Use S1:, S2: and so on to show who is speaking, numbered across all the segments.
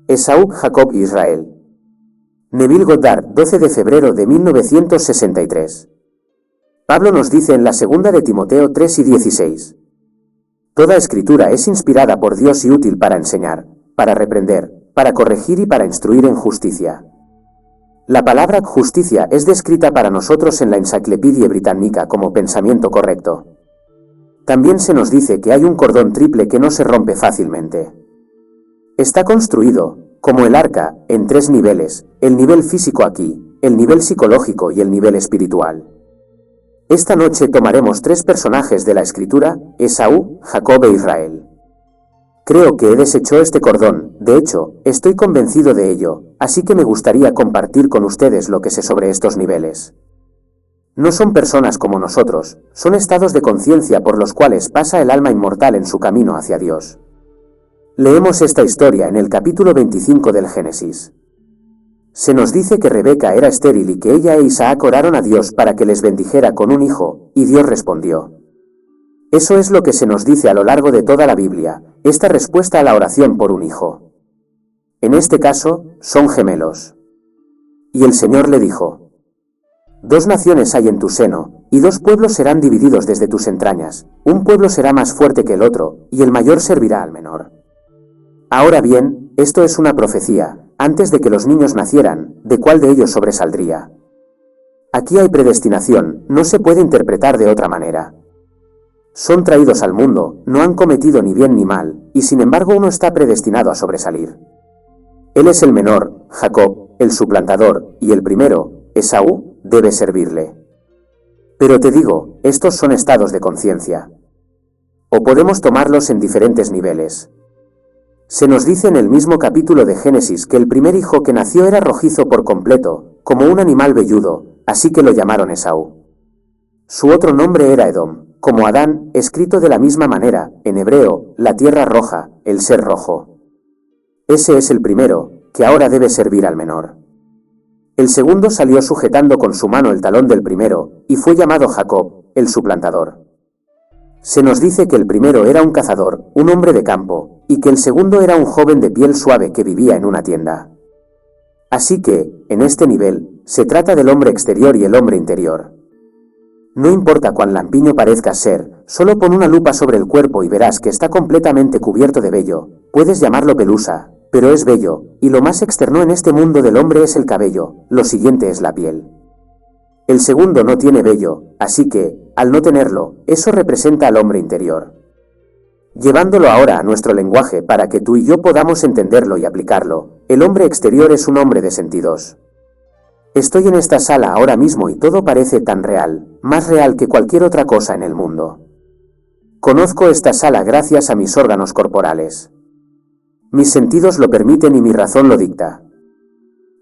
S1: Esaú, Jacob y Israel. Neville Goddard, 12 de febrero de 1963. Pablo nos dice en la segunda de Timoteo 3 y 16. Toda escritura es inspirada por Dios y útil para enseñar, para reprender, para corregir y para instruir en justicia. La palabra justicia es descrita para nosotros en la Enciclopedia Británica como pensamiento correcto. También se nos dice que hay un cordón triple que no se rompe fácilmente. Está construido, como el arca, en 3 niveles, el nivel físico aquí, el nivel psicológico y el nivel espiritual. Esta noche tomaremos 3 personajes de la Escritura, Esaú, Jacob e Israel. Creo que he deshecho este cordón, de hecho, estoy convencido de ello, así que me gustaría compartir con ustedes lo que sé sobre estos niveles. No son personas como nosotros, son estados de conciencia por los cuales pasa el alma inmortal en su camino hacia Dios. Leemos esta historia en el capítulo 25 del Génesis. Se nos dice que Rebeca era estéril y que ella e Isaac oraron a Dios para que les bendijera con un hijo, y Dios respondió. Eso es lo que se nos dice a lo largo de toda la Biblia, esta respuesta a la oración por un hijo. En este caso, son gemelos. Y el Señor le dijo: 2 naciones hay en tu seno, y 2 pueblos serán divididos desde tus entrañas, un pueblo será más fuerte que el otro, y el mayor servirá al menor. Ahora bien, esto es una profecía, antes de que los niños nacieran, ¿de cuál de ellos sobresaldría? Aquí hay predestinación, no se puede interpretar de otra manera. Son traídos al mundo, no han cometido ni bien ni mal, y sin embargo uno está predestinado a sobresalir. Él es el menor, Jacob, el suplantador, y el primero, Esaú, debe servirle. Pero te digo, estos son estados de conciencia. O podemos tomarlos en diferentes niveles. Se nos dice en el mismo capítulo de Génesis que el primer hijo que nació era rojizo por completo, como un animal velludo, así que lo llamaron Esaú. Su otro nombre era Edom, como Adán, escrito de la misma manera, en hebreo, la tierra roja, el ser rojo. Ese es el primero, que ahora debe servir al menor. El segundo salió sujetando con su mano el talón del primero, y fue llamado Jacob, el suplantador. Se nos dice que el primero era un cazador, un hombre de campo, y que el segundo era un joven de piel suave que vivía en una tienda. Así que, en este nivel, se trata del hombre exterior y el hombre interior. No importa cuán lampiño parezcas ser, solo pon una lupa sobre el cuerpo y verás que está completamente cubierto de vello, puedes llamarlo pelusa, pero es vello, y lo más externo en este mundo del hombre es el cabello, lo siguiente es la piel. El segundo no tiene vello, así que, al no tenerlo, eso representa al hombre interior. Llevándolo ahora a nuestro lenguaje para que tú y yo podamos entenderlo y aplicarlo, el hombre exterior es un hombre de sentidos. Estoy en esta sala ahora mismo y todo parece tan real, más real que cualquier otra cosa en el mundo. Conozco esta sala gracias a mis órganos corporales. Mis sentidos lo permiten y mi razón lo dicta.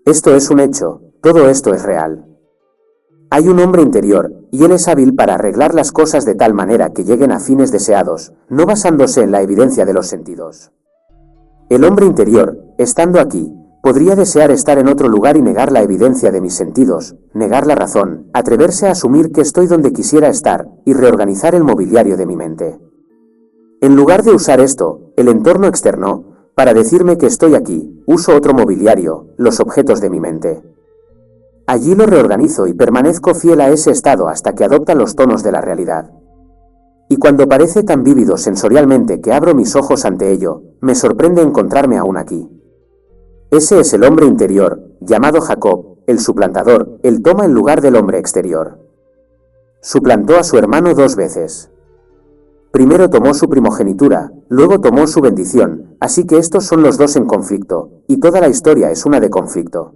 S1: Esto es un hecho, todo esto es real. Hay un hombre interior, y él es hábil para arreglar las cosas de tal manera que lleguen a fines deseados, no basándose en la evidencia de los sentidos. El hombre interior, estando aquí, podría desear estar en otro lugar y negar la evidencia de mis sentidos, negar la razón, atreverse a asumir que estoy donde quisiera estar, y reorganizar el mobiliario de mi mente. En lugar de usar esto, el entorno externo, para decirme que estoy aquí, uso otro mobiliario, los objetos de mi mente. Allí lo reorganizo y permanezco fiel a ese estado hasta que adopta los tonos de la realidad. Y cuando parece tan vívido sensorialmente que abro mis ojos ante ello, me sorprende encontrarme aún aquí. Ese es el hombre interior, llamado Jacob, el suplantador, él toma el lugar del hombre exterior. Suplantó a su hermano 2 veces. Primero tomó su primogenitura, luego tomó su bendición, así que estos son los dos en conflicto, y toda la historia es una de conflicto.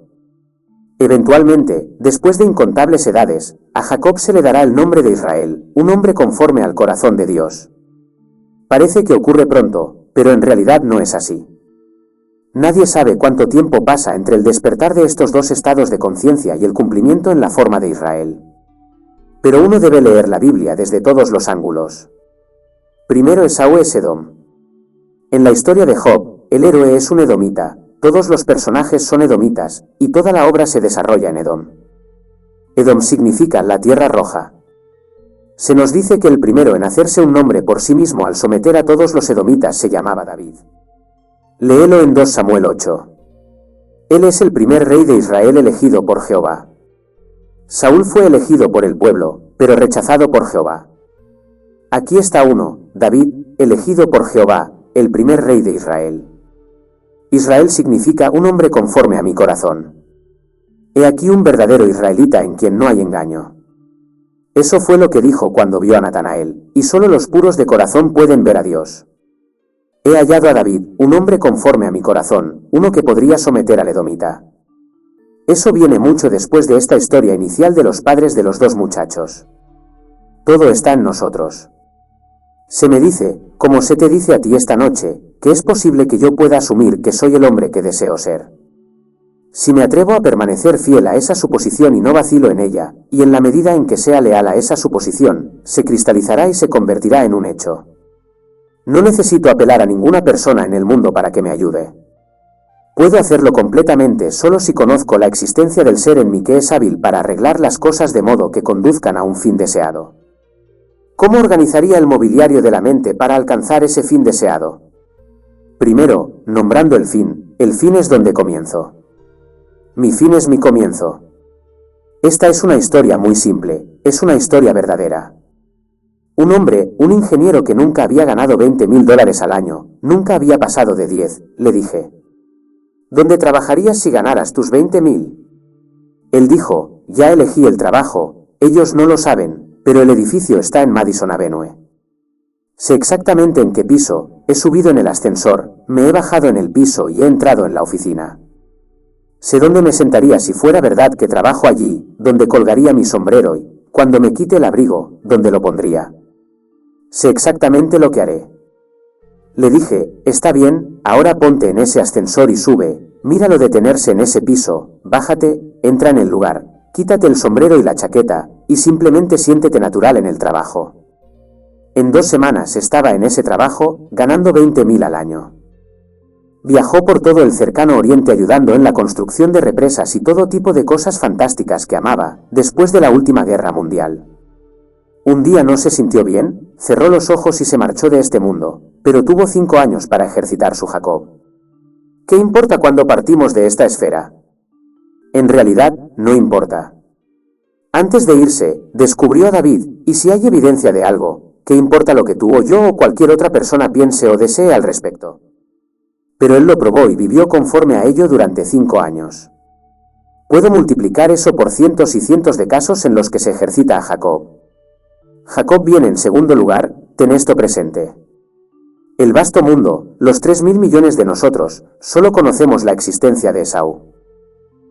S1: Eventualmente, después de incontables edades, a Jacob se le dará el nombre de Israel, un hombre conforme al corazón de Dios. Parece que ocurre pronto, pero en realidad no es así. Nadie sabe cuánto tiempo pasa entre el despertar de estos 2 estados de conciencia y el cumplimiento en la forma de Israel. Pero uno debe leer la Biblia desde todos los ángulos. Primero Esaú es Edom. En la historia de Job, el héroe es un edomita, todos los personajes son edomitas, y toda la obra se desarrolla en Edom. Edom significa la tierra roja. Se nos dice que el primero en hacerse un nombre por sí mismo al someter a todos los edomitas se llamaba David. Léelo en 2 Samuel 8. Él es el primer rey de Israel elegido por Jehová. Saúl fue elegido por el pueblo, pero rechazado por Jehová. Aquí está uno, David, elegido por Jehová, el primer rey de Israel. Israel significa un hombre conforme a mi corazón. He aquí un verdadero israelita en quien no hay engaño. Eso fue lo que dijo cuando vio a Natanael, y solo los puros de corazón pueden ver a Dios. He hallado a David, un hombre conforme a mi corazón, uno que podría someter al edomita. Eso viene mucho después de esta historia inicial de los padres de los dos muchachos. Todo está en nosotros. Se me dice, como se te dice a ti esta noche, que es posible que yo pueda asumir que soy el hombre que deseo ser. Si me atrevo a permanecer fiel a esa suposición y no vacilo en ella, y en la medida en que sea leal a esa suposición, se cristalizará y se convertirá en un hecho. No necesito apelar a ninguna persona en el mundo para que me ayude. Puedo hacerlo completamente solo si conozco la existencia del ser en mí que es hábil para arreglar las cosas de modo que conduzcan a un fin deseado. ¿Cómo organizaría el mobiliario de la mente para alcanzar ese fin deseado? Primero, nombrando el fin es donde comienzo. Mi fin es mi comienzo. Esta es una historia muy simple, es una historia verdadera. Un hombre, un ingeniero que nunca había ganado $20,000 al año, nunca había pasado de 10, le dije. ¿Dónde trabajarías si ganaras tus 20,000? Él dijo, ya elegí el trabajo, ellos no lo saben, pero el edificio está en Madison Avenue. Sé exactamente en qué piso, he subido en el ascensor, me he bajado en el piso y he entrado en la oficina. Sé dónde me sentaría si fuera verdad que trabajo allí, dónde colgaría mi sombrero y, cuando me quite el abrigo, dónde lo pondría. Sé exactamente lo que haré. Le dije, está bien, ahora ponte en ese ascensor y sube, míralo detenerse en ese piso, bájate, entra en el lugar, quítate el sombrero y la chaqueta, y simplemente siéntete natural en el trabajo. En 2 semanas estaba en ese trabajo, ganando 20,000 al año. Viajó por todo el cercano oriente ayudando en la construcción de represas y todo tipo de cosas fantásticas que amaba, después de la última guerra mundial. Un día no se sintió bien, cerró los ojos y se marchó de este mundo, pero tuvo 5 años para ejercitar su Jacob. ¿Qué importa cuando partimos de esta esfera? En realidad, no importa. Antes de irse, descubrió a David, y si hay evidencia de algo, ¿qué importa lo que tú o yo o cualquier otra persona piense o desee al respecto? Pero él lo probó y vivió conforme a ello durante 5 años. Puedo multiplicar eso por cientos y cientos de casos en los que se ejercita a Jacob. Jacob viene en segundo lugar, ten esto presente. El vasto mundo, los 3.000 millones de nosotros, solo conocemos la existencia de Esaú.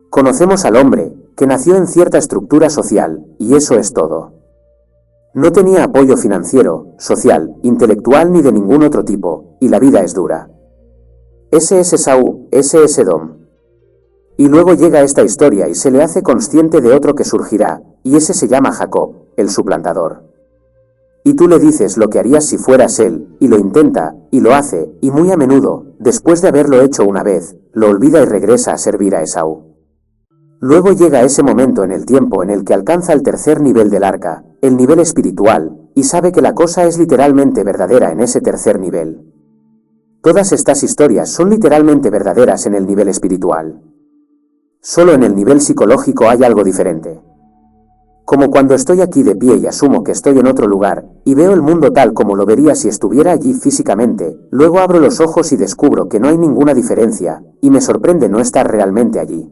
S1: Conocemos al hombre, que nació en cierta estructura social, y eso es todo. No tenía apoyo financiero, social, intelectual ni de ningún otro tipo, y la vida es dura. Ese es Esaú, ese es Edom. Y luego llega esta historia y se le hace consciente de otro que surgirá, y ese se llama Jacob, el suplantador. Y tú le dices lo que harías si fueras él, y lo intenta, y lo hace, y muy a menudo, después de haberlo hecho una vez, lo olvida y regresa a servir a Esaú. Luego llega ese momento en el tiempo en el que alcanza el tercer nivel del arca, el nivel espiritual, y sabe que la cosa es literalmente verdadera en ese tercer nivel. Todas estas historias son literalmente verdaderas en el nivel espiritual. Solo en el nivel psicológico hay algo diferente. Como cuando estoy aquí de pie y asumo que estoy en otro lugar, y veo el mundo tal como lo vería si estuviera allí físicamente, luego abro los ojos y descubro que no hay ninguna diferencia, y me sorprende no estar realmente allí.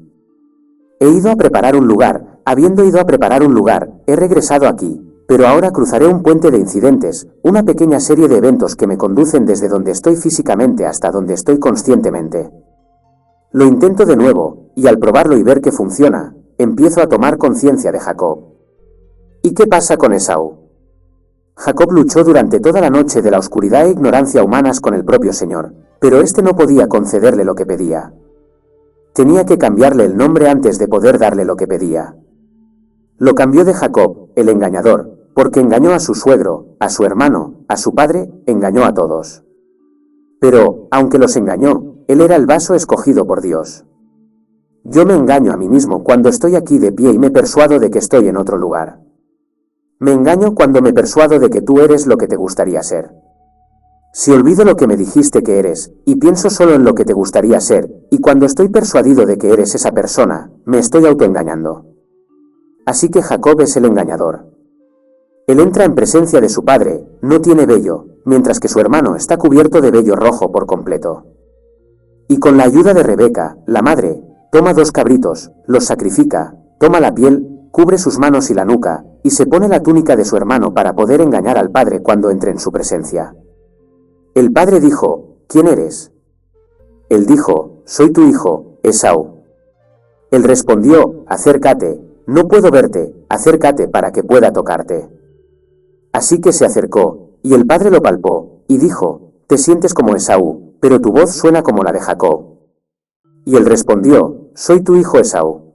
S1: He ido a preparar un lugar, habiendo ido a preparar un lugar, he regresado aquí, pero ahora cruzaré un puente de incidentes, una pequeña serie de eventos que me conducen desde donde estoy físicamente hasta donde estoy conscientemente. Lo intento de nuevo, y al probarlo y ver que funciona, empiezo a tomar conciencia de Jacob. ¿Y qué pasa con Esaú? Jacob luchó durante toda la noche de la oscuridad e ignorancia humanas con el propio Señor, pero éste no podía concederle lo que pedía. Tenía que cambiarle el nombre antes de poder darle lo que pedía. Lo cambió de Jacob, el engañador, porque engañó a su suegro, a su hermano, a su padre, engañó a todos. Pero, aunque los engañó, él era el vaso escogido por Dios. Yo me engaño a mí mismo cuando estoy aquí de pie y me persuado de que estoy en otro lugar. Me engaño cuando me persuado de que tú eres lo que te gustaría ser. Si olvido lo que me dijiste que eres, y pienso solo en lo que te gustaría ser, y cuando estoy persuadido de que eres esa persona, me estoy autoengañando. Así que Jacob es el engañador. Él entra en presencia de su padre, no tiene vello, mientras que su hermano está cubierto de vello rojo por completo. Y con la ayuda de Rebeca, la madre, toma 2 cabritos, los sacrifica, toma la piel, cubre sus manos y la nuca, y se pone la túnica de su hermano para poder engañar al padre cuando entre en su presencia. El padre dijo, ¿quién eres? Él dijo, soy tu hijo, Esaú. Él respondió, acércate, no puedo verte, acércate para que pueda tocarte. Así que se acercó, y el padre lo palpó, y dijo, te sientes como Esaú, pero tu voz suena como la de Jacob. Y él respondió, soy tu hijo Esaú.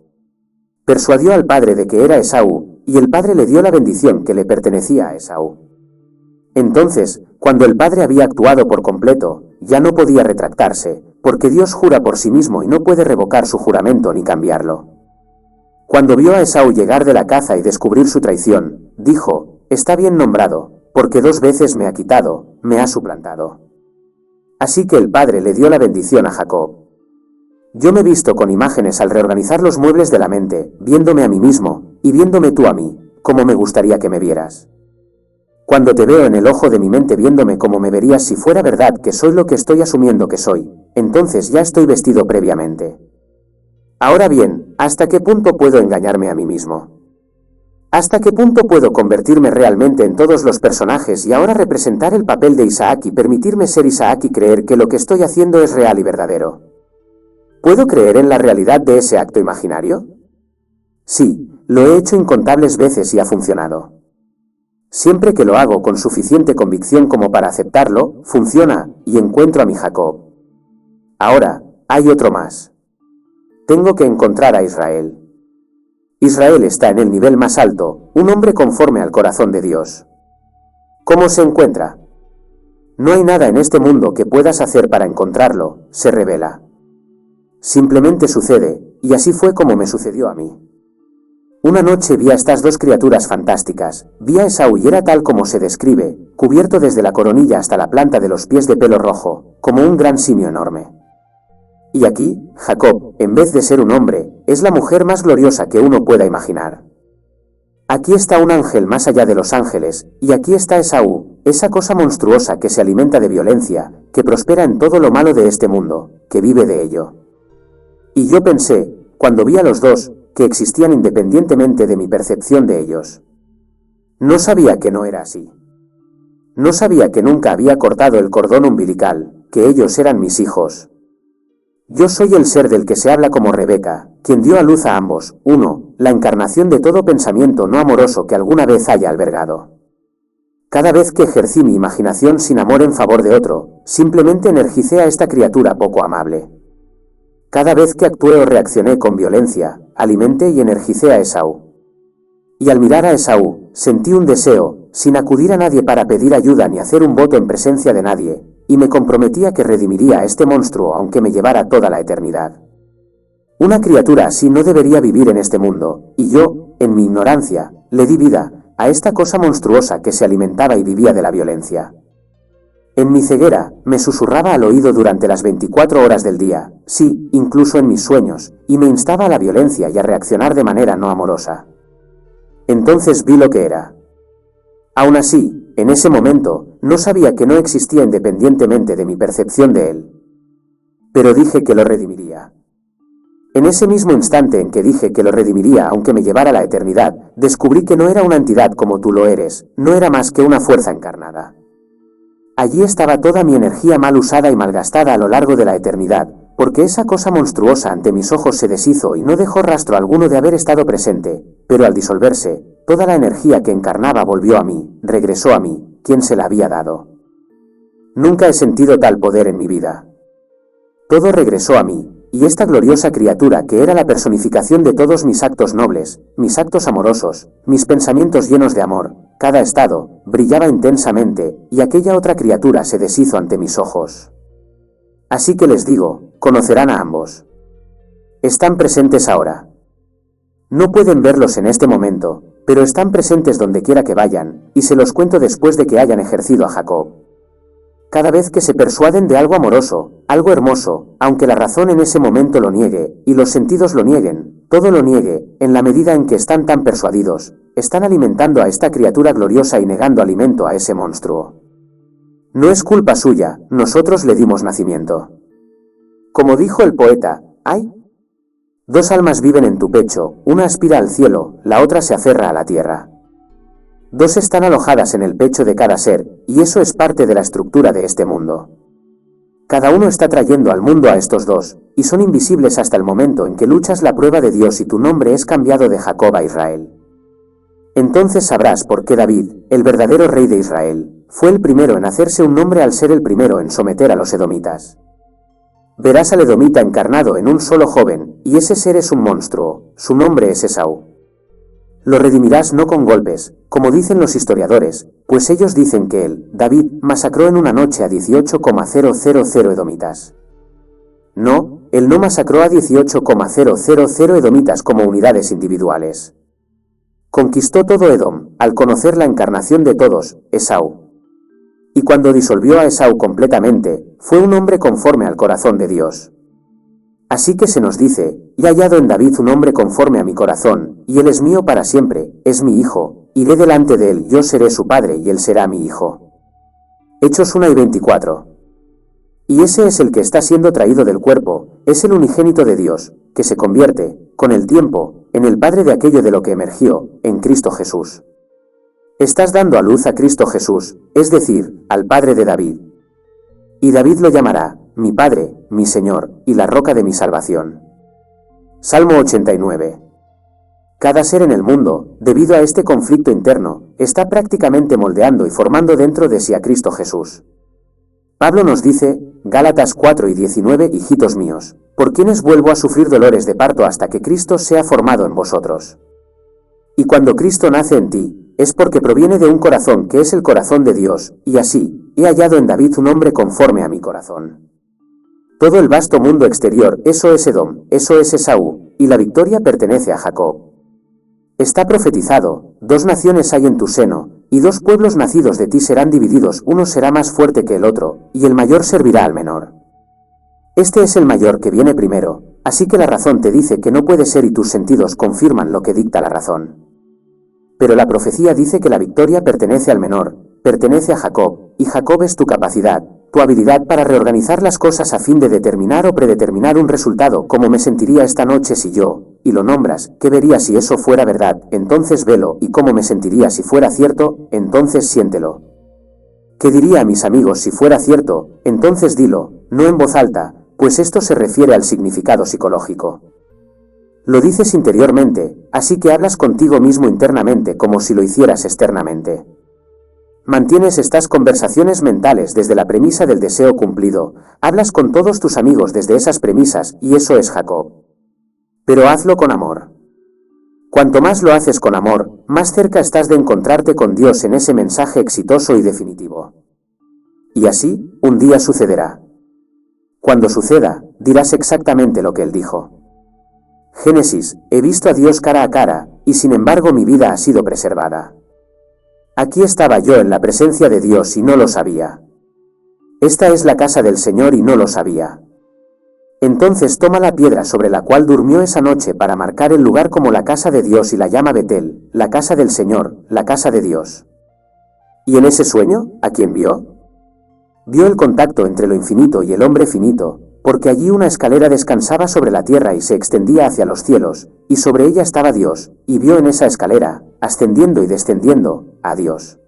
S1: Persuadió al padre de que era Esaú, y el padre le dio la bendición que le pertenecía a Esaú. Entonces, cuando el padre había actuado por completo, ya no podía retractarse, porque Dios jura por sí mismo y no puede revocar su juramento ni cambiarlo. Cuando vio a Esaú llegar de la caza y descubrir su traición, dijo, está bien nombrado, porque 2 veces me ha quitado, me ha suplantado. Así que el padre le dio la bendición a Jacob. Yo me visto con imágenes al reorganizar los muebles de la mente, viéndome a mí mismo, y viéndome tú a mí, como me gustaría que me vieras. Cuando te veo en el ojo de mi mente viéndome como me verías si fuera verdad que soy lo que estoy asumiendo que soy, entonces ya estoy vestido previamente. Ahora bien, ¿hasta qué punto puedo engañarme a mí mismo? ¿Hasta qué punto puedo convertirme realmente en todos los personajes y ahora representar el papel de Isaac y permitirme ser Isaac y creer que lo que estoy haciendo es real y verdadero? ¿Puedo creer en la realidad de ese acto imaginario? Sí, lo he hecho incontables veces y ha funcionado. Siempre que lo hago con suficiente convicción como para aceptarlo, funciona, y encuentro a mi Jacob. Ahora, hay otro más. Tengo que encontrar a Israel. Israel está en el nivel más alto, un hombre conforme al corazón de Dios. ¿Cómo se encuentra? No hay nada en este mundo que puedas hacer para encontrarlo, se revela. Simplemente sucede, y así fue como me sucedió a mí. Una noche vi a estas 2 criaturas fantásticas, vi a Esaú y era tal como se describe, cubierto desde la coronilla hasta la planta de los pies de pelo rojo, como un gran simio enorme. Y aquí, Jacob, en vez de ser un hombre, es la mujer más gloriosa que uno pueda imaginar. Aquí está un ángel más allá de los ángeles, y aquí está Esaú, esa cosa monstruosa que se alimenta de violencia, que prospera en todo lo malo de este mundo, que vive de ello. Y yo pensé, cuando vi a los 2, que existían independientemente de mi percepción de ellos. No sabía que no era así. No sabía que nunca había cortado el cordón umbilical, que ellos eran mis hijos. Yo soy el ser del que se habla como Rebeca, quien dio a luz a ambos, uno, la encarnación de todo pensamiento no amoroso que alguna vez haya albergado. Cada vez que ejercí mi imaginación sin amor en favor de otro, simplemente energicé a esta criatura poco amable. Cada vez que actué o reaccioné con violencia, alimenté y energicé a Esaú. Y al mirar a Esaú, sentí un deseo, sin acudir a nadie para pedir ayuda ni hacer un voto en presencia de nadie, y me comprometí a que redimiría a este monstruo aunque me llevara toda la eternidad. Una criatura así no debería vivir en este mundo, y yo, en mi ignorancia, le di vida a esta cosa monstruosa que se alimentaba y vivía de la violencia. En mi ceguera, me susurraba al oído durante las 24 horas del día, sí, incluso en mis sueños, y me instaba a la violencia y a reaccionar de manera no amorosa. Entonces vi lo que era. Aún así, en ese momento, no sabía que no existía independientemente de mi percepción de él. Pero dije que lo redimiría. En ese mismo instante en que dije que lo redimiría aunque me llevara a la eternidad, descubrí que no era una entidad como tú lo eres, no era más que una fuerza encarnada. Allí estaba toda mi energía mal usada y malgastada a lo largo de la eternidad, porque esa cosa monstruosa ante mis ojos se deshizo y no dejó rastro alguno de haber estado presente, pero al disolverse, toda la energía que encarnaba volvió a mí, regresó a mí, quien se la había dado. Nunca he sentido tal poder en mi vida. Todo regresó a mí, y esta gloriosa criatura que era la personificación de todos mis actos nobles, mis actos amorosos, mis pensamientos llenos de amor, cada estado, brillaba intensamente, y aquella otra criatura se deshizo ante mis ojos. Así que les digo, conocerán a ambos. Están presentes ahora. No pueden verlos en este momento, pero están presentes donde quiera que vayan, y se los cuento después de que hayan ejercido a Jacob. Cada vez que se persuaden de algo amoroso, algo hermoso, aunque la razón en ese momento lo niegue, y los sentidos lo nieguen, todo lo niegue, en la medida en que están tan persuadidos, están alimentando a esta criatura gloriosa y negando alimento a ese monstruo. No es culpa suya, nosotros le dimos nacimiento. Como dijo el poeta, ¡ay! Dos almas viven en tu pecho, una aspira al cielo, la otra se aferra a la tierra. Dos están alojadas en el pecho de cada ser, y eso es parte de la estructura de este mundo. Cada uno está trayendo al mundo a estos dos, y son invisibles hasta el momento en que luchas la prueba de Dios y tu nombre es cambiado de Jacob a Israel. Entonces sabrás por qué David, el verdadero rey de Israel, fue el primero en hacerse un nombre al ser el primero en someter a los edomitas. Verás al edomita encarnado en un solo joven, y ese ser es un monstruo, su nombre es Esaú. Lo redimirás no con golpes, como dicen los historiadores, pues ellos dicen que él, David, masacró en una noche a 18,000 edomitas. No, él no masacró a 18,000 edomitas como unidades individuales. Conquistó todo Edom, al conocer la encarnación de todos, Esaú. Y cuando disolvió a Esaú completamente, fue un hombre conforme al corazón de Dios. Así que se nos dice, he hallado en David un hombre conforme a mi corazón, y él es mío para siempre, es mi hijo, iré delante de él, yo seré su padre y él será mi hijo. Hechos 1:24. Y ese es el que está siendo traído del cuerpo, es el unigénito de Dios, que se convierte, con el tiempo, en el padre de aquello de lo que emergió, en Cristo Jesús. Estás dando a luz a Cristo Jesús, es decir, al Padre de David. Y David lo llamará, mi Padre, mi Señor, y la roca de mi salvación. Salmo 89. Cada ser en el mundo, debido a este conflicto interno, está prácticamente moldeando y formando dentro de sí a Cristo Jesús. Pablo nos dice, Gálatas 4:19, hijitos míos, por quienes vuelvo a sufrir dolores de parto hasta que Cristo sea formado en vosotros. Y cuando Cristo nace en ti, es porque proviene de un corazón que es el corazón de Dios, y así, he hallado en David un hombre conforme a mi corazón. Todo el vasto mundo exterior, eso es Edom, eso es Esaú, y la victoria pertenece a Jacob. Está profetizado, dos naciones hay en tu seno, y dos pueblos nacidos de ti serán divididos, uno será más fuerte que el otro, y el mayor servirá al menor. Este es el mayor que viene primero, así que la razón te dice que no puede ser y tus sentidos confirman lo que dicta la razón. Pero la profecía dice que la victoria pertenece al menor, pertenece a Jacob, y Jacob es tu capacidad, tu habilidad para reorganizar las cosas a fin de determinar o predeterminar un resultado, como me sentiría esta noche si yo, y lo nombras, ¿qué vería si eso fuera verdad? Entonces velo, y cómo me sentiría si fuera cierto, entonces siéntelo. ¿Qué diría a mis amigos si fuera cierto? Entonces dilo, no en voz alta, pues esto se refiere al significado psicológico. Lo dices interiormente, así que hablas contigo mismo internamente como si lo hicieras externamente. Mantienes estas conversaciones mentales desde la premisa del deseo cumplido, hablas con todos tus amigos desde esas premisas, y eso es Jacob. Pero hazlo con amor. Cuanto más lo haces con amor, más cerca estás de encontrarte con Dios en ese mensaje exitoso y definitivo. Y así, un día sucederá. Cuando suceda, dirás exactamente lo que él dijo. Génesis, he visto a Dios cara a cara, y sin embargo mi vida ha sido preservada. Aquí estaba yo en la presencia de Dios y no lo sabía. Esta es la casa del Señor y no lo sabía. Entonces toma la piedra sobre la cual durmió esa noche para marcar el lugar como la casa de Dios y la llama Betel, la casa del Señor, la casa de Dios. ¿Y en ese sueño, a quién vio? Vio el contacto entre lo infinito y el hombre finito, porque allí una escalera descansaba sobre la tierra y se extendía hacia los cielos, y sobre ella estaba Dios, y vio en esa escalera, ascendiendo y descendiendo, a Dios.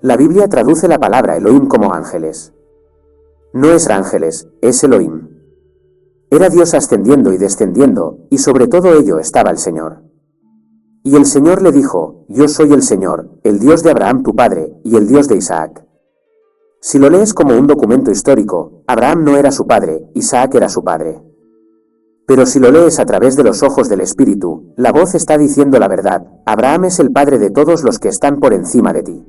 S1: La Biblia traduce la palabra Elohim como ángeles. No es ángeles, es Elohim. Era Dios ascendiendo y descendiendo, y sobre todo ello estaba el Señor. Y el Señor le dijo, yo soy el Señor, el Dios de Abraham tu padre, y el Dios de Isaac. Si lo lees como un documento histórico, Abraham no era su padre, Isaac era su padre. Pero si lo lees a través de los ojos del Espíritu, la voz está diciendo la verdad, Abraham es el padre de todos los que están por encima de ti.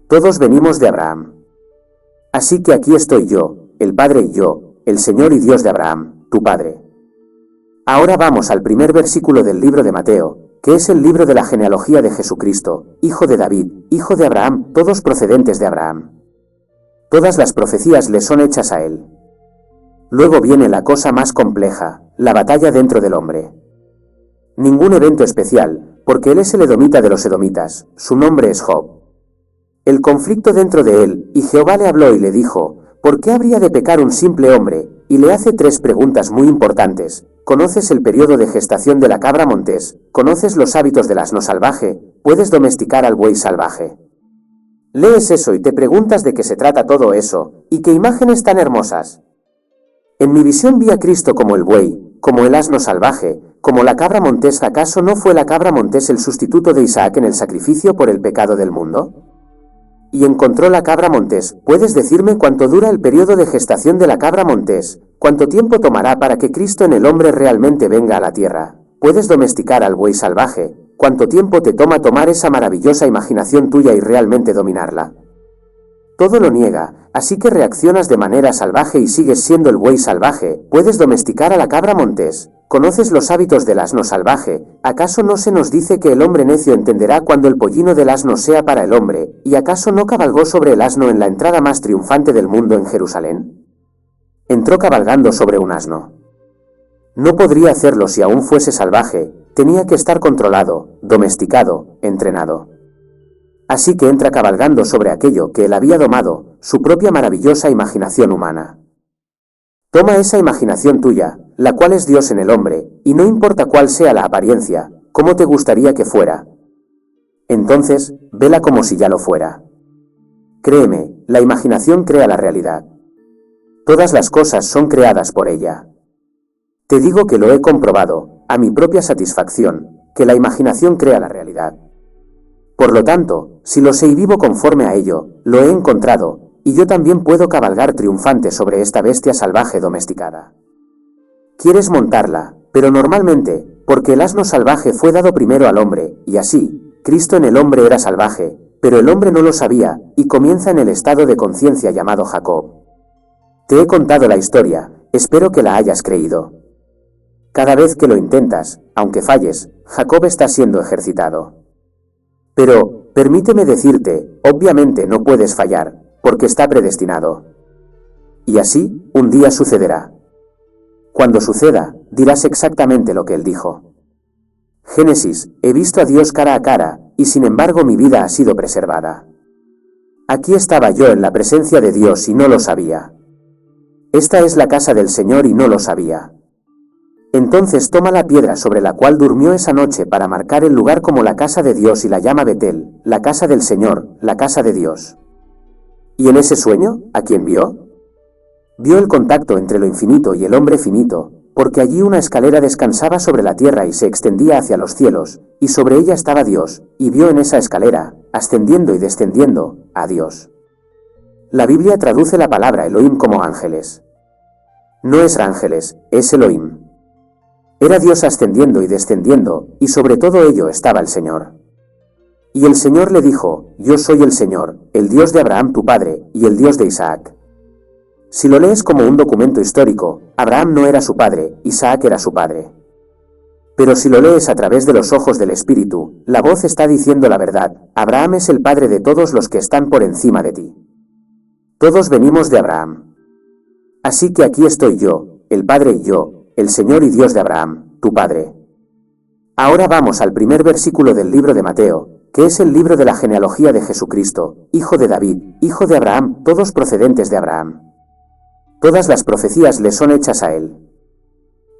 S1: Todos venimos de Abraham. Así que aquí estoy yo, el Padre y yo, el Señor y Dios de Abraham, tu Padre. Ahora vamos al primer versículo del libro de Mateo, que es el libro de la genealogía de Jesucristo, hijo de David, hijo de Abraham, todos procedentes de Abraham. Todas las profecías le son hechas a él. Luego viene la cosa más compleja, la batalla dentro del hombre. Ningún evento especial, porque él es el edomita de los edomitas, su nombre es Job. El conflicto dentro de él, y Jehová le habló y le dijo, ¿por qué habría de pecar un simple hombre? Y le hace 3 preguntas muy importantes. ¿Conoces el periodo de gestación de la cabra montés? ¿Conoces los hábitos del asno salvaje? ¿Puedes domesticar al buey salvaje? Lees eso y te preguntas de qué se trata todo eso, y qué imágenes tan hermosas. En mi visión vi a Cristo como el buey, como el asno salvaje, como la cabra montés. ¿Acaso no fue la cabra montés el sustituto de Isaac en el sacrificio por el pecado del mundo? Y encontró la cabra montés. ¿Puedes decirme cuánto dura el periodo de gestación de la cabra montés? ¿Cuánto tiempo tomará para que Cristo en el hombre realmente venga a la tierra? ¿Puedes domesticar al buey salvaje? ¿Cuánto tiempo te toma tomar esa maravillosa imaginación tuya y realmente dominarla? Todo lo niega, así que reaccionas de manera salvaje y sigues siendo el buey salvaje. ¿Puedes domesticar a la cabra montés? ¿Conoces los hábitos del asno salvaje? ¿Acaso no se nos dice que el hombre necio entenderá cuando el pollino del asno sea para el hombre? ¿Y acaso no cabalgó sobre el asno en la entrada más triunfante del mundo en Jerusalén? Entró cabalgando sobre un asno. No podría hacerlo si aún fuese salvaje, tenía que estar controlado, domesticado, entrenado. Así que entra cabalgando sobre aquello que él había domado, su propia maravillosa imaginación humana. Toma esa imaginación tuya, la cual es Dios en el hombre, y no importa cuál sea la apariencia, cómo te gustaría que fuera. Entonces, vela como si ya lo fuera. Créeme, la imaginación crea la realidad. Todas las cosas son creadas por ella. Te digo que lo he comprobado, a mi propia satisfacción, que la imaginación crea la realidad. Por lo tanto, si lo sé y vivo conforme a ello, lo he encontrado, y yo también puedo cabalgar triunfante sobre esta bestia salvaje domesticada. Quieres montarla, pero normalmente, porque el asno salvaje fue dado primero al hombre, y así, Cristo en el hombre era salvaje, pero el hombre no lo sabía, y comienza en el estado de conciencia llamado Jacob. Te he contado la historia, espero que la hayas creído. Cada vez que lo intentas, aunque falles, Jacob está siendo ejercitado. Pero, permíteme decirte, obviamente no puedes fallar, porque está predestinado. Y así, un día sucederá. Cuando suceda, dirás exactamente lo que él dijo. Génesis, he visto a Dios cara a cara, y sin embargo mi vida ha sido preservada. Aquí estaba yo en la presencia de Dios y no lo sabía. Esta es la casa del Señor y no lo sabía. Entonces toma la piedra sobre la cual durmió esa noche para marcar el lugar como la casa de Dios y la llama Betel, la casa del Señor, la casa de Dios. ¿Y en ese sueño, a quién vio? Vio el contacto entre lo infinito y el hombre finito, porque allí una escalera descansaba sobre la tierra y se extendía hacia los cielos, y sobre ella estaba Dios, y vio en esa escalera, ascendiendo y descendiendo, a Dios. La Biblia traduce la palabra Elohim como ángeles. No es ángeles, es Elohim. Era Dios ascendiendo y descendiendo, y sobre todo ello estaba el Señor. Y el Señor le dijo, yo soy el Señor, el Dios de Abraham tu padre, y el Dios de Isaac. Si lo lees como un documento histórico, Abraham no era su padre, Isaac era su padre. Pero si lo lees a través de los ojos del Espíritu, la voz está diciendo la verdad, Abraham es el padre de todos los que están por encima de ti. Todos venimos de Abraham. Así que aquí estoy yo, el Padre y yo, el Señor y Dios de Abraham, tu Padre. Ahora vamos al primer versículo del libro de Mateo, que es el libro de la genealogía de Jesucristo, hijo de David, hijo de Abraham, todos procedentes de Abraham. Todas las profecías le son hechas a él.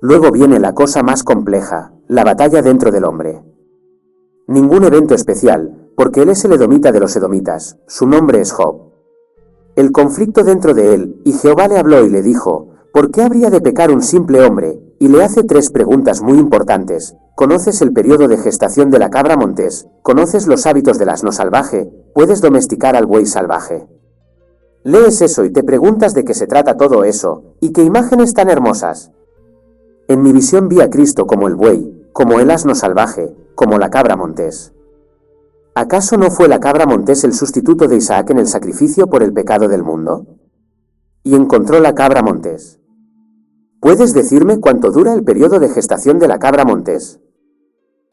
S1: Luego viene la cosa más compleja, la batalla dentro del hombre. Ningún evento especial, porque él es el edomita de los edomitas, su nombre es Job. El conflicto dentro de él, y Jehová le habló y le dijo, ¿por qué habría de pecar un simple hombre? Y le hace 3 preguntas muy importantes. ¿Conoces el periodo de gestación de la cabra montés? ¿Conoces los hábitos del asno salvaje? ¿Puedes domesticar al buey salvaje? Lees eso y te preguntas de qué se trata todo eso, y qué imágenes tan hermosas. En mi visión vi a Cristo como el buey, como el asno salvaje, como la cabra montés. ¿Acaso no fue la cabra montés el sustituto de Isaac en el sacrificio por el pecado del mundo? Y encontró la cabra montés. ¿Puedes decirme cuánto dura el periodo de gestación de la cabra montés?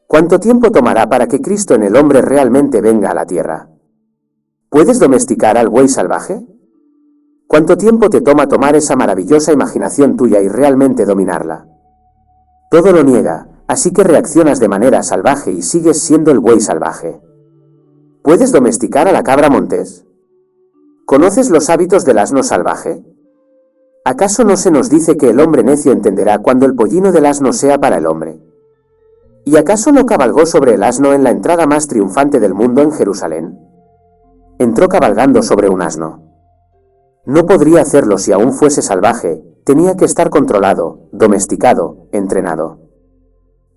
S1: ¿Cuánto tiempo tomará para que Cristo en el hombre realmente venga a la tierra? ¿Puedes domesticar al buey salvaje? ¿Cuánto tiempo te toma tomar esa maravillosa imaginación tuya y realmente dominarla? Todo lo niega, así que reaccionas de manera salvaje y sigues siendo el buey salvaje. ¿Puedes domesticar a la cabra montés? ¿Conoces los hábitos del asno salvaje? ¿Acaso no se nos dice que el hombre necio entenderá cuando el pollino del asno sea para el hombre? ¿Y acaso no cabalgó sobre el asno en la entrada más triunfante del mundo en Jerusalén? Entró cabalgando sobre un asno. No podría hacerlo si aún fuese salvaje, tenía que estar controlado, domesticado, entrenado.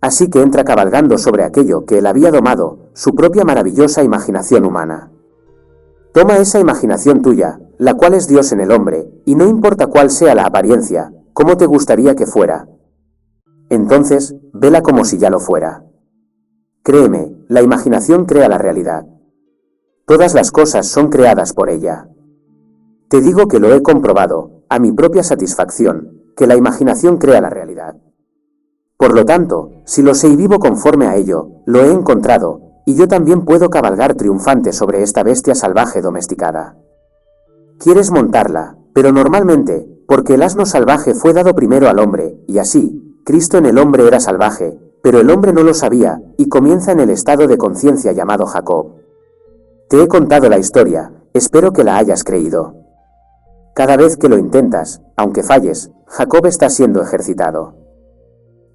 S1: Así que entra cabalgando sobre aquello que él había domado, su propia maravillosa imaginación humana. Toma esa imaginación tuya, la cual es Dios en el hombre, y no importa cuál sea la apariencia, cómo te gustaría que fuera. Entonces, vela como si ya lo fuera. Créeme, la imaginación crea la realidad. Todas las cosas son creadas por ella. Te digo que lo he comprobado, a mi propia satisfacción, que la imaginación crea la realidad. Por lo tanto, si lo sé y vivo conforme a ello, lo he encontrado, y yo también puedo cabalgar triunfante sobre esta bestia salvaje domesticada. Quieres montarla, pero normalmente, porque el asno salvaje fue dado primero al hombre, y así, Cristo en el hombre era salvaje, pero el hombre no lo sabía, y comienza en el estado de conciencia llamado Jacob. Te he contado la historia, espero que la hayas creído. Cada vez que lo intentas, aunque falles, Jacob está siendo ejercitado.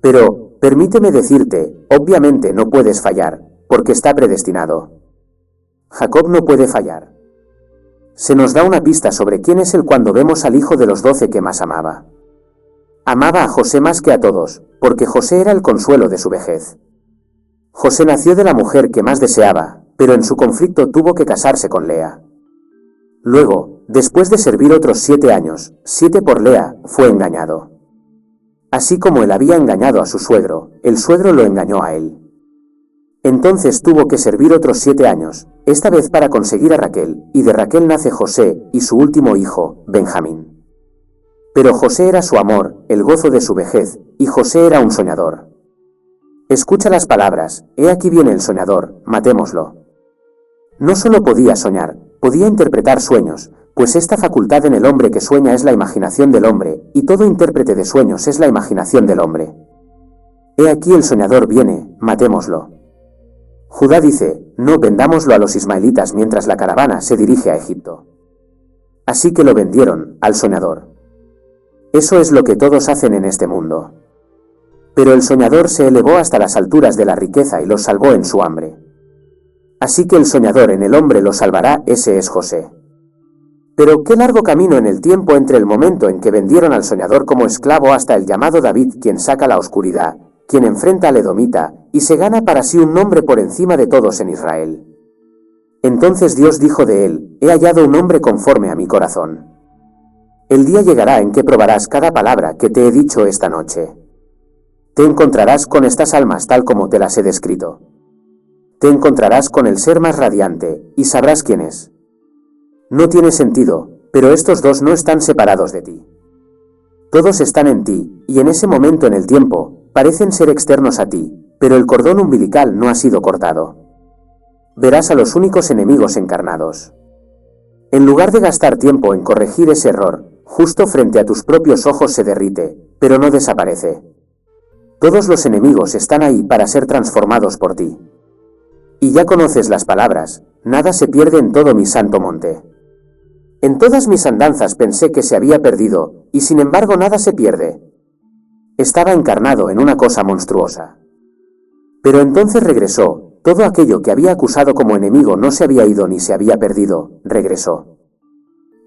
S1: Pero, permíteme decirte, obviamente no puedes fallar, porque está predestinado. Jacob no puede fallar. Se nos da una pista sobre quién es él cuando vemos al hijo de los 12 que más amaba. Amaba a José más que a todos, porque José era el consuelo de su vejez. José nació de la mujer que más deseaba, pero en su conflicto tuvo que casarse con Lea. Luego, después de servir otros 7 años, 7 por Lea, fue engañado. Así como él había engañado a su suegro, el suegro lo engañó a él. Entonces tuvo que servir otros 7 años, esta vez para conseguir a Raquel, y de Raquel nace José, y su último hijo, Benjamín. Pero José era su amor, el gozo de su vejez, y José era un soñador. Escucha las palabras, he aquí viene el soñador, matémoslo. No solo podía soñar, podía interpretar sueños, pues esta facultad en el hombre que sueña es la imaginación del hombre, y todo intérprete de sueños es la imaginación del hombre. He aquí el soñador viene, matémoslo. Judá dice, no, vendámoslo a los ismaelitas mientras la caravana se dirige a Egipto. Así que lo vendieron, al soñador. Eso es lo que todos hacen en este mundo. Pero el soñador se elevó hasta las alturas de la riqueza y los salvó en su hambre. Así que el soñador en el hombre lo salvará, ese es José. Pero qué largo camino en el tiempo entre el momento en que vendieron al soñador como esclavo hasta el llamado David, quien saca la oscuridad, quien enfrenta al edomita, y se gana para sí un nombre por encima de todos en Israel. Entonces Dios dijo de él, he hallado un hombre conforme a mi corazón. El día llegará en que probarás cada palabra que te he dicho esta noche. Te encontrarás con estas almas tal como te las he descrito. Te encontrarás con el ser más radiante, y sabrás quién es. No tiene sentido, pero estos dos no están separados de ti. Todos están en ti, y en ese momento en el tiempo, parecen ser externos a ti, pero el cordón umbilical no ha sido cortado. Verás a los únicos enemigos encarnados. En lugar de gastar tiempo en corregir ese error, justo frente a tus propios ojos se derrite, pero no desaparece. Todos los enemigos están ahí para ser transformados por ti. Y ya conoces las palabras, nada se pierde en todo mi santo monte. En todas mis andanzas pensé que se había perdido, y sin embargo nada se pierde. Estaba encarnado en una cosa monstruosa. Pero entonces regresó, todo aquello que había acusado como enemigo no se había ido ni se había perdido, regresó.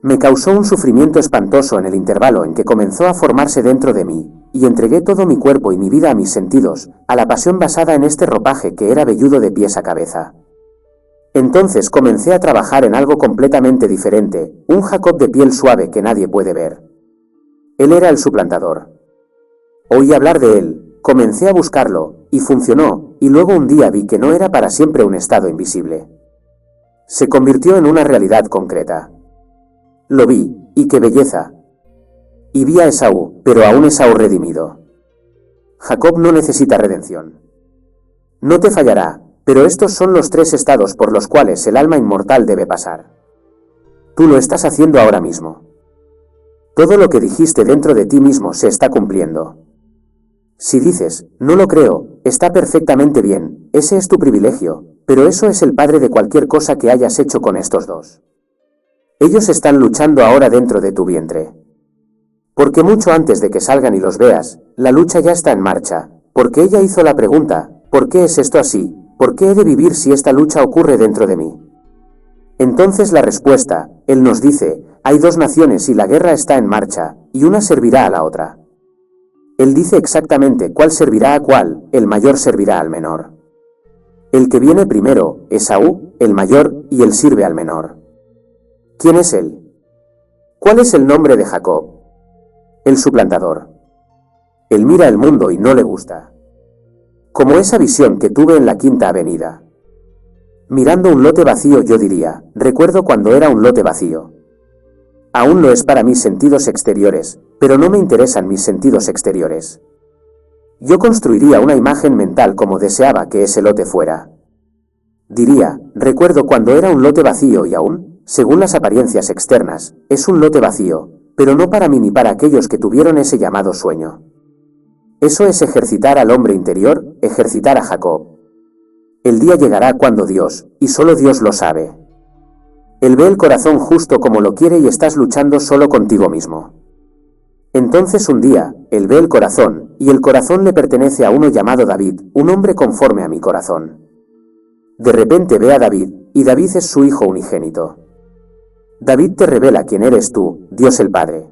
S1: Me causó un sufrimiento espantoso en el intervalo en que comenzó a formarse dentro de mí, y entregué todo mi cuerpo y mi vida a mis sentidos, a la pasión basada en este ropaje que era velludo de pies a cabeza. Entonces comencé a trabajar en algo completamente diferente, un Jacob de piel suave que nadie puede ver. Él era el suplantador. Oí hablar de él, comencé a buscarlo, y funcionó, y luego un día vi que no era para siempre un estado invisible. Se convirtió en una realidad concreta. Lo vi, y qué belleza. Y vi a Esaú, pero a un Esaú redimido. Jacob no necesita redención. No te fallará, pero estos son los 3 estados por los cuales el alma inmortal debe pasar. Tú lo estás haciendo ahora mismo. Todo lo que dijiste dentro de ti mismo se está cumpliendo. Si dices, no lo creo, está perfectamente bien, ese es tu privilegio, pero eso es el padre de cualquier cosa que hayas hecho con estos dos. Ellos están luchando ahora dentro de tu vientre. Porque mucho antes de que salgan y los veas, la lucha ya está en marcha, porque ella hizo la pregunta, ¿por qué es esto así? ¿Por qué he de vivir si esta lucha ocurre dentro de mí? Entonces la respuesta, él nos dice, hay dos naciones y la guerra está en marcha, y una servirá a la otra. Él dice exactamente cuál servirá a cuál, el mayor servirá al menor. El que viene primero, Esaú, el mayor, y él sirve al menor. ¿Quién es él? ¿Cuál es el nombre de Jacob? El suplantador. Él mira el mundo y no le gusta. Como esa visión que tuve en la Quinta Avenida. Mirando un lote vacío yo diría, recuerdo cuando era un lote vacío. Aún lo es para mis sentidos exteriores, pero no me interesan mis sentidos exteriores. Yo construiría una imagen mental como deseaba que ese lote fuera. Diría, recuerdo cuando era un lote vacío y aún, según las apariencias externas, es un lote vacío, pero no para mí ni para aquellos que tuvieron ese llamado sueño. Eso es ejercitar al hombre interior, ejercitar a Jacob. El día llegará cuando Dios, y solo Dios lo sabe. Él ve el corazón justo como lo quiere y estás luchando solo contigo mismo. Entonces un día, Él ve el corazón, y el corazón le pertenece a uno llamado David, un hombre conforme a mi corazón. De repente ve a David, y David es su hijo unigénito. David te revela quién eres tú, Dios el Padre.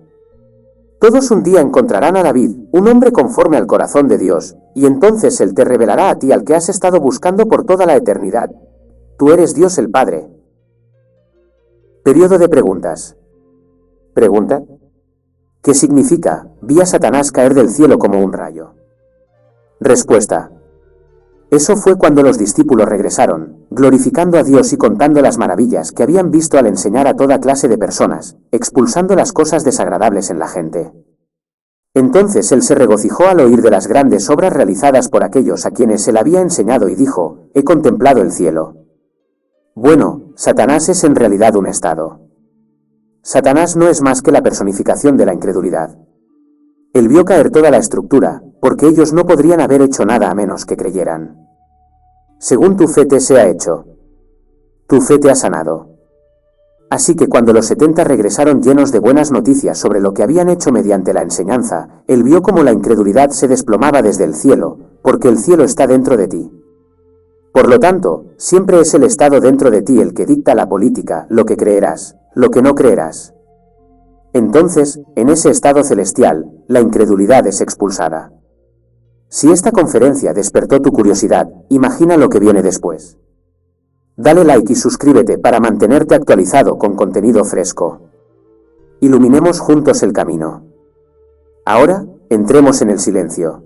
S1: Todos un día encontrarán a David, un hombre conforme al corazón de Dios, y entonces Él te revelará a ti al que has estado buscando por toda la eternidad. Tú eres Dios el Padre. Periodo de preguntas. Pregunta. ¿Qué significa? Vi a Satanás caer del cielo como un rayo. Respuesta. Eso fue cuando los discípulos regresaron, glorificando a Dios y contando las maravillas que habían visto al enseñar a toda clase de personas, expulsando las cosas desagradables en la gente. Entonces él se regocijó al oír de las grandes obras realizadas por aquellos a quienes él había enseñado y dijo, he contemplado el cielo. Bueno, Satanás es en realidad un estado. Satanás no es más que la personificación de la incredulidad. Él vio caer toda la estructura, porque ellos no podrían haber hecho nada a menos que creyeran. Según tu fe te se ha hecho. Tu fe te ha sanado. Así que cuando los 70 regresaron llenos de buenas noticias sobre lo que habían hecho mediante la enseñanza, él vio como la incredulidad se desplomaba desde el cielo, porque el cielo está dentro de ti. Por lo tanto, siempre es el estado dentro de ti el que dicta la política, lo que creerás, lo que no creerás. Entonces, en ese estado celestial, la incredulidad es expulsada. Si esta conferencia despertó tu curiosidad, imagina lo que viene después. Dale like y suscríbete para mantenerte actualizado con contenido fresco. Iluminemos juntos el camino. Ahora, entremos en el silencio.